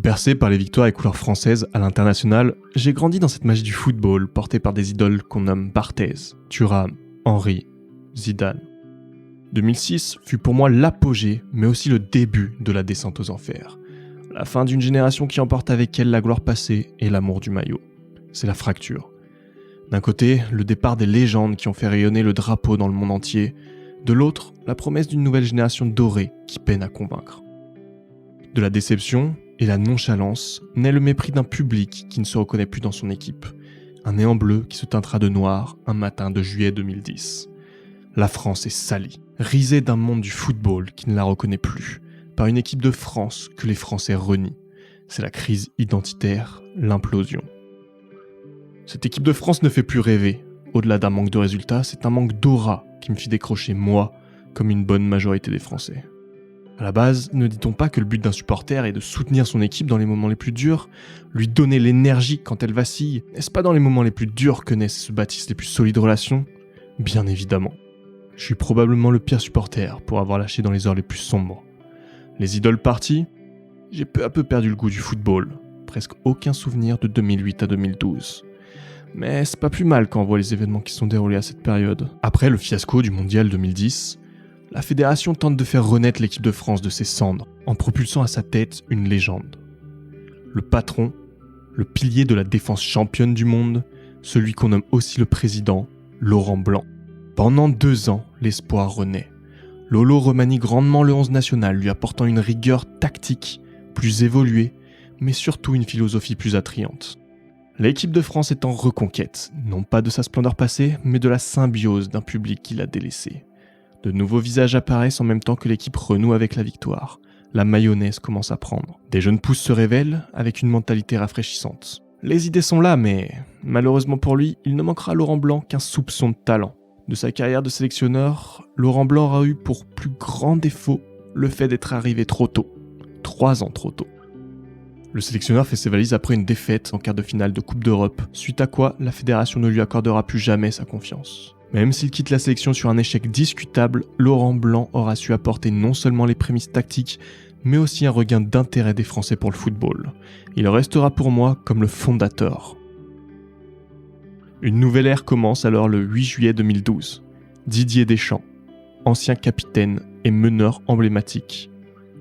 Bercé par les victoires et couleurs françaises à l'international, j'ai grandi dans cette magie du football portée par des idoles qu'on nomme Barthez, Thuram, Henry, Zidane. 2006 fut pour moi l'apogée, mais aussi le début de la descente aux enfers. La fin d'une génération qui emporte avec elle la gloire passée et l'amour du maillot. C'est la fracture. D'un côté, le départ des légendes qui ont fait rayonner le drapeau dans le monde entier. De l'autre, la promesse d'une nouvelle génération dorée qui peine à convaincre. De la déception et la nonchalance naît le mépris d'un public qui ne se reconnaît plus dans son équipe. Un néant bleu qui se teintera de noir un matin de juillet 2010. La France est salie, risée d'un monde du football qui ne la reconnaît plus, par une équipe de France que les Français renient. C'est la crise identitaire, l'implosion. Cette équipe de France ne fait plus rêver. Au-delà d'un manque de résultats, c'est un manque d'aura qui me fit décrocher, moi, comme une bonne majorité des Français. À la base, ne dit-on pas que le but d'un supporter est de soutenir son équipe dans les moments les plus durs, lui donner l'énergie quand elle vacille? N'est-ce pas dans les moments les plus durs que naissent et se bâtissent les plus solides relations? Bien évidemment. Je suis probablement le pire supporter pour avoir lâché dans les heures les plus sombres. Les idoles parties, j'ai peu à peu perdu le goût du football. Presque aucun souvenir de 2008 à 2012. Mais c'est pas plus mal quand on voit les événements qui sont déroulés à cette période. Après le fiasco du Mondial 2010, la fédération tente de faire renaître l'équipe de France de ses cendres, en propulsant à sa tête une légende. Le patron, le pilier de la défense championne du monde, celui qu'on nomme aussi le président, Laurent Blanc. Pendant 2 ans, l'espoir renaît. Lolo remanie grandement le 11 national, lui apportant une rigueur tactique plus évoluée, mais surtout une philosophie plus attrayante. L'équipe de France est en reconquête, non pas de sa splendeur passée, mais de la symbiose d'un public qui l'a délaissé. De nouveaux visages apparaissent en même temps que l'équipe renoue avec la victoire. La mayonnaise commence à prendre. Des jeunes pousses se révèlent avec une mentalité rafraîchissante. Les idées sont là, mais malheureusement pour lui, il ne manquera à Laurent Blanc qu'un soupçon de talent. De sa carrière de sélectionneur, Laurent Blanc aura eu pour plus grand défaut le fait d'être arrivé trop tôt. 3 ans trop tôt. Le sélectionneur fait ses valises après une défaite en quart de finale de Coupe d'Europe, suite à quoi la fédération ne lui accordera plus jamais sa confiance. Même s'il quitte la sélection sur un échec discutable, Laurent Blanc aura su apporter non seulement les prémices tactiques, mais aussi un regain d'intérêt des Français pour le football. Il restera pour moi comme le fondateur. Une nouvelle ère commence alors le 8 juillet 2012. Didier Deschamps, ancien capitaine et meneur emblématique,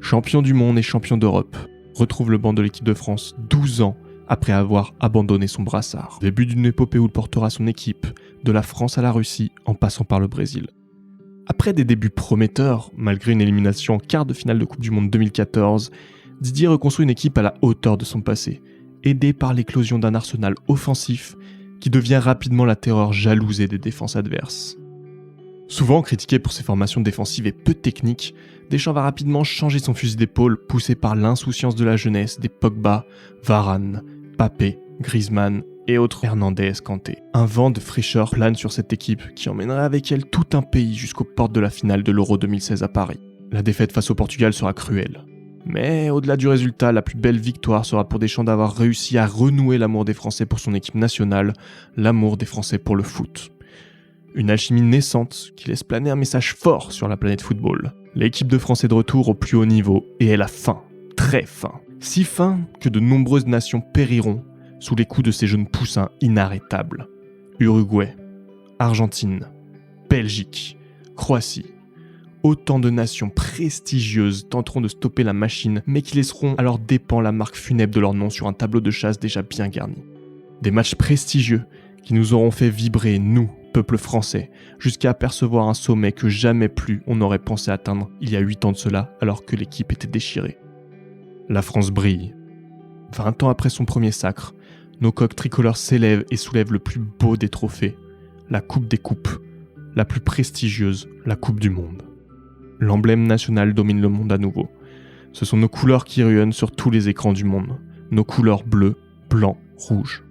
champion du monde et champion d'Europe, retrouve le banc de l'équipe de France 12 ans après avoir abandonné son brassard. Début d'une épopée où il portera son équipe de la France à la Russie en passant par le Brésil. Après des débuts prometteurs, malgré une élimination en quart de finale de Coupe du Monde 2014, Didier reconstruit une équipe à la hauteur de son passé, aidé par l'éclosion d'un arsenal offensif qui devient rapidement la terreur jalousée des défenses adverses. Souvent critiqué pour ses formations défensives et peu techniques, Deschamps va rapidement changer son fusil d'épaule poussé par l'insouciance de la jeunesse des Pogba, Varane, Mbappé, Griezmann et autres Hernandez, Kanté. Un vent de fraîcheur plane sur cette équipe qui emmènera avec elle tout un pays jusqu'aux portes de la finale de l'Euro 2016 à Paris. La défaite face au Portugal sera cruelle. Mais au-delà du résultat, la plus belle victoire sera pour Deschamps d'avoir réussi à renouer l'amour des Français pour son équipe nationale, l'amour des Français pour le foot. Une alchimie naissante qui laisse planer un message fort sur la planète football. L'équipe de France est de retour au plus haut niveau et elle a faim, très faim. Si faim que de nombreuses nations périront sous les coups de ces jeunes poussins inarrêtables. Uruguay, Argentine, Belgique, Croatie. Autant de nations prestigieuses tenteront de stopper la machine, mais qui laisseront à leurs dépens la marque funèbre de leur nom sur un tableau de chasse déjà bien garni. Des matchs prestigieux qui nous auront fait vibrer, nous, peuple français, jusqu'à apercevoir un sommet que jamais plus on n'aurait pensé atteindre il y a 8 ans de cela, alors que l'équipe était déchirée. La France brille. 20 ans après son premier sacre, nos coqs tricolores s'élèvent et soulèvent le plus beau des trophées, la coupe des coupes, la plus prestigieuse, la coupe du monde. L'emblème national domine le monde à nouveau. Ce sont nos couleurs qui rayonnent sur tous les écrans du monde, nos couleurs bleu, blanc, rouge.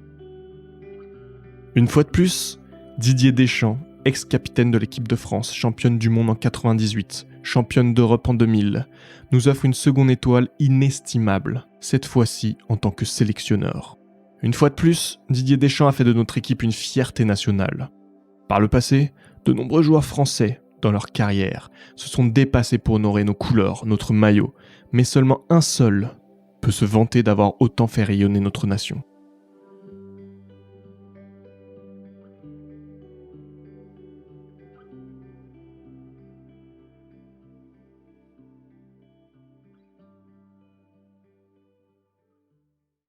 Une fois de plus, Didier Deschamps, ex-capitaine de l'équipe de France, championne du monde en 98, championne d'Europe en 2000, nous offre une seconde étoile inestimable, cette fois-ci en tant que sélectionneur. Une fois de plus, Didier Deschamps a fait de notre équipe une fierté nationale. Par le passé, de nombreux joueurs français, dans leur carrière, se sont dépassés pour honorer nos couleurs, notre maillot, mais seulement un seul peut se vanter d'avoir autant fait rayonner notre nation.